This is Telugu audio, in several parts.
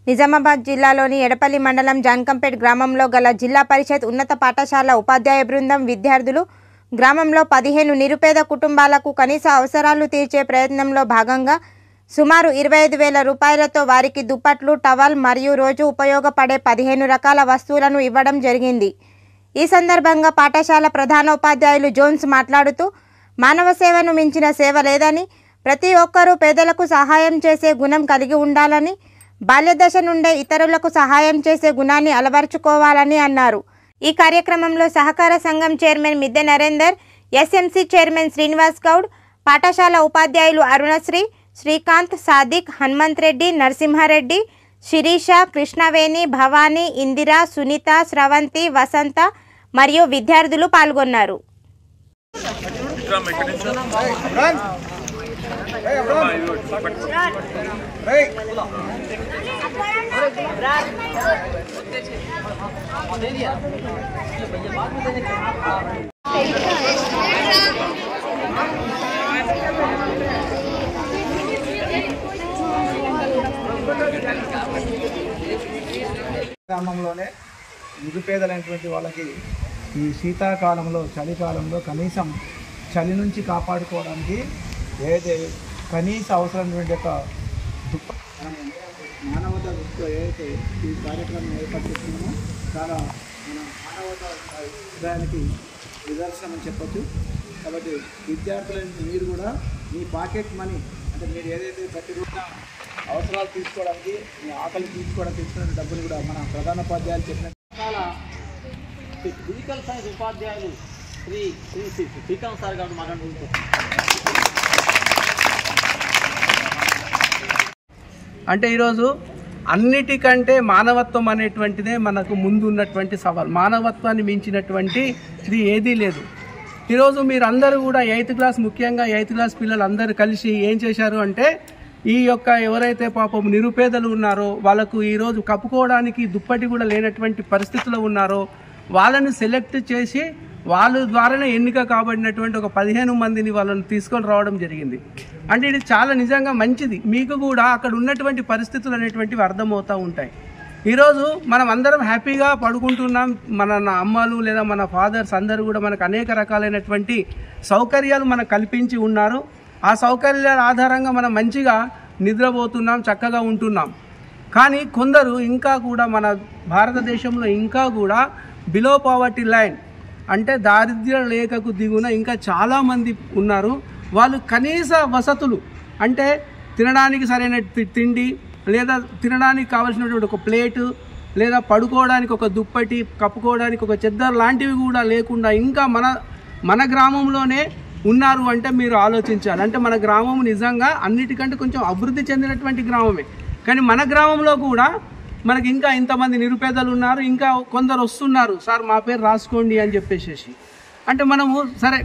నిజామాబాద్ జిల్లాలోని ఎడపల్లి మండలం జాన్కంపేట్ గ్రామంలో గల జిల్లా పరిషత్ ఉన్నత పాఠశాల ఉపాధ్యాయ బృందం విద్యార్థులు గ్రామంలో 15 నిరుపేద కుటుంబాలకు కనీస అవసరాలు తీర్చే ప్రయత్నంలో భాగంగా సుమారు 25,000 రూపాయలతో వారికి దుప్పట్లు, టవల్ మరియు రోజు ఉపయోగపడే 15 రకాల వస్తువులను ఇవ్వడం జరిగింది. ఈ సందర్భంగా పాఠశాల ప్రధానోపాధ్యాయులు జోన్స్ మాట్లాడుతూ మానవ సేవను మించిన సేవ లేదని, ప్రతి ఒక్కరూ పేదలకు సహాయం చేసే గుణం కలిగి ఉండాలని, బాల్యదశ నుండే ఇతరులకు సహాయం చేసే గుణాన్ని అలవర్చుకోవాలని అన్నారు. ఈ కార్యక్రమంలో సహకార సంఘం చైర్మన్ మిద్దె నరేందర్, ఎస్ఎంసీ చైర్మన్ శ్రీనివాస్ గౌడ్, పాఠశాల ఉపాధ్యాయులు అరుణశ్రీ, శ్రీకాంత్, సాదిక్, హనుమంత్ రెడ్డి, నరసింహారెడ్డి, శిరీష, కృష్ణవేణి, భవానీ, ఇందిరా, సునీత, స్రవంతి, వసంత మరియు విద్యార్థులు పాల్గొన్నారు. గ్రామంలోనే నిరుపేదలైనటువంటి వాళ్ళకి ఈ శీతాకాలంలో, చలికాలంలో కనీసం చలి నుంచి కాపాడుకోవడానికి ఏదైతే కనీస అవసరమైనటువంటి ఒక మానవతా దృష్టిలో ఏదైతే ఈ కార్యక్రమం ఏర్పడుతున్నామో చాలా మన మానవతా హృదయానికి నిదర్శనం చెప్పచ్చు. కాబట్టి విద్యార్థులైన మీరు కూడా మీ పాకెట్ మనీ అంటే మీరు ఏదైతే ప్రతిరోజు అవసరాలు తీసుకోవడానికి, మీ ఆకలి తీసుకోవడానికి తీసుకున్న డబ్బులు కూడా మన ప్రధానోపాధ్యాయులు చెప్పిన చాలా ఫిజికల్ సైన్స్ ఉపాధ్యాయులు శ్రీకాంత్ సార్ గారు మాట్లాడుకుంటారు. అంటే ఈరోజు అన్నిటికంటే మానవత్వం అనేటువంటిదే మనకు ముందు ఉన్నటువంటి సవాల్. మానవత్వాన్ని మించినటువంటిది ఏదీ లేదు. ఈరోజు మీరందరూ కూడా 8th క్లాస్, ముఖ్యంగా 8th క్లాస్ పిల్లలు అందరూ కలిసి ఏం చేశారు అంటే, ఈ యొక్క ఎవరైతే పాపం నిరుపేదలు ఉన్నారో, వాళ్ళకు ఈరోజు కప్పుకోవడానికి దుప్పటి కూడా లేనటువంటి పరిస్థితుల్లో ఉన్నారో వాళ్ళని సెలెక్ట్ చేసి వాళ్ళ ద్వారానే ఎన్నిక కాబడినటువంటి ఒక 15 మందిని వాళ్ళని తీసుకొని రావడం జరిగింది. అంటే ఇది చాలా నిజంగా మంచిది. మీకు కూడా అక్కడ ఉన్నటువంటి పరిస్థితులు అనేటువంటివి అర్థమవుతూ ఉంటాయి. ఈరోజు మనం అందరం హ్యాపీగా పడుకుంటున్నాం. మన అమ్మలు లేదా మన ఫాదర్స్ అందరూ కూడా మనకు అనేక రకాలైనటువంటి సౌకర్యాలు మనకు కల్పించి ఉన్నారు. ఆ సౌకర్యాల ఆధారంగా మనం మంచిగా నిద్రపోతున్నాం, చక్కగా ఉంటున్నాం. కానీ కొందరు ఇంకా కూడా మన భారతదేశంలో ఇంకా కూడా బిలో పావర్టీ లైన్ అంటే దారిద్ర్య రేఖకు దిగున ఇంకా చాలామంది ఉన్నారు. వాళ్ళు కనీస వసతులు అంటే తినడానికి సరైన తిండి, లేదా తినడానికి కావాల్సినటువంటి ఒక ప్లేటు, లేదా పడుకోవడానికి ఒక దుప్పటి, కప్పుకోవడానికి ఒక చెద్దరు లాంటివి కూడా లేకుండా ఇంకా మన గ్రామంలోనే ఉన్నారు అంటే మీరు ఆలోచించాలి. అంటే మన గ్రామం నిజంగా అన్నిటికంటే కొంచెం అభివృద్ధి చెందినటువంటి గ్రామమే. కానీ మన గ్రామంలో కూడా మనకి ఇంకా ఇంతమంది నిరుపేదలు ఉన్నారు. ఇంకా కొందరు వస్తున్నారు, సార్ మా పేరు రాసుకోండి అని చెప్పేసి. అంటే మనము సరే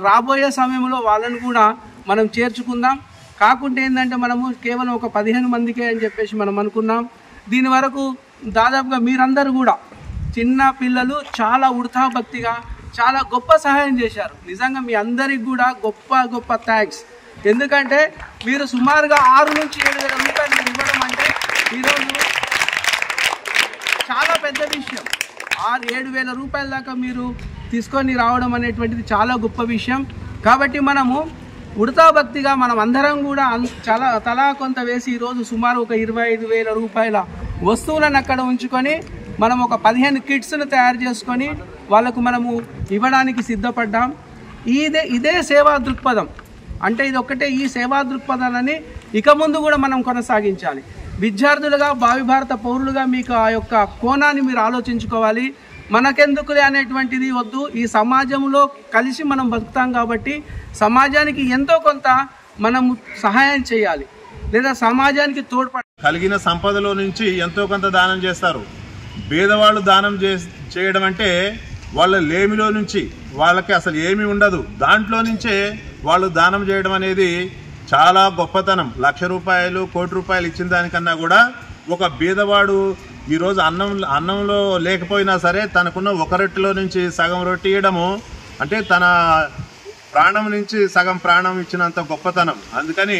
రాబోయే సమయంలో వాళ్ళని కూడా మనం చేర్చుకుందాం. కాకుంటే ఏంటంటే మనము కేవలం ఒక 15 మందికే అని చెప్పేసి మనం అనుకున్నాం. దీని వరకు దాదాపుగా మీరందరూ కూడా చిన్న పిల్లలు చాలా ఉడతాభక్తిగా చాలా గొప్ప సహాయం చేశారు. నిజంగా మీ అందరికి కూడా గొప్ప థ్యాంక్స్. ఎందుకంటే మీరు సుమారుగా 6 నుంచి 7,000 రూపాయలు ఇవ్వడం అంటే ఈరోజు చాలా పెద్ద విషయం. 6-7,000 రూపాయల దాకా మీరు తీసుకొని రావడం అనేటువంటిది చాలా గొప్ప విషయం. కాబట్టి మనము ఉడతాభక్తిగా మనం అందరం కూడా చాలా తలా కొంత వేసి ఈరోజు సుమారు ఒక 25,000 రూపాయల వస్తువులను అక్కడ ఉంచుకొని మనం ఒక 15 కిట్స్ను తయారు చేసుకొని వాళ్ళకు మనము ఇవ్వడానికి సిద్ధపడ్డాం. ఇదే సేవా దృక్పథం. అంటే ఇది ఒక్కటే, ఈ సేవా దృక్పథాన్ని ఇక ముందు కూడా మనం కొనసాగించాలి. విద్యార్థులుగా, భావి భారత పౌరులుగా మీకు ఆ యొక్క కోణాన్ని మీరు ఆలోచించుకోవాలి. మనకెందుకులే అనేటువంటిది వద్దు. ఈ సమాజంలో కలిసి మనం బతుకుతాం కాబట్టి సమాజానికి ఎంతో కొంత మనము సహాయం చేయాలి, లేదా సమాజానికి కలిగిన సంపదలో నుంచి ఎంతో కొంత దానం చేస్తారు. పేదవాళ్ళు దానం చేయడం అంటే వాళ్ళ లేమిలో నుంచి, వాళ్ళకి అసలు ఏమీ ఉండదు, దాంట్లో నుంచే వాళ్ళు దానం చేయడం అనేది చాలా గొప్పతనం. 1,00,000 రూపాయలు, 1,00,00,000 రూపాయలు ఇచ్చిన దానికన్నా కూడా ఒక బీదవాడు ఈరోజు అన్నంలో లేకపోయినా సరే తనకున్న ఒక రొట్టెలో నుంచి సగం రొట్టె ఇవ్వడము అంటే తన ప్రాణం నుంచి సగం ప్రాణం ఇచ్చినంత గొప్పతనం. అందుకని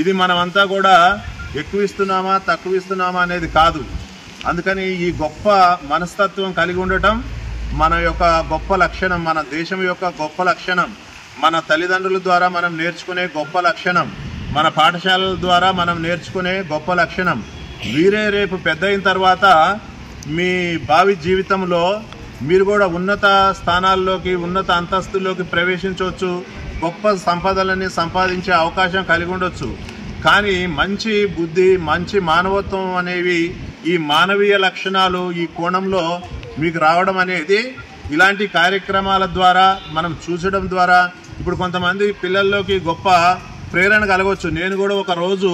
ఇది మనమంతా కూడా ఎక్కువ ఇస్తున్నామా తక్కువ ఇస్తున్నామా అనేది కాదు. అందుకని ఈ గొప్ప మనస్తత్వం కలిగి ఉండటం మన యొక్క గొప్ప లక్షణం, మన దేశం యొక్క గొప్ప లక్షణం, మన తల్లిదండ్రుల ద్వారా మనం నేర్చుకునే గొప్ప లక్షణం, మన పాఠశాలల ద్వారా మనం నేర్చుకునే గొప్ప లక్షణం. వీరే రేపు పెద్ద అయిన తర్వాత మీ భావి జీవితంలో మీరు కూడా ఉన్నత స్థానాల్లోకి, ఉన్నత అంతస్తుల్లోకి ప్రవేశించవచ్చు, గొప్ప సంపదలని సంపాదించే అవకాశం కలిగి ఉండొచ్చు. కానీ మంచి బుద్ధి, మంచి మానవత్వం అనేవి, ఈ మానవీయ లక్షణాలు ఈ కోణంలో మీకు రావడం అనేది ఇలాంటి కార్యక్రమాల ద్వారా మనం చూసడం ద్వారా ఇప్పుడు కొంతమంది పిల్లల్లోకి గొప్ప ప్రేరణ కలగవచ్చు. నేను కూడా ఒక రోజు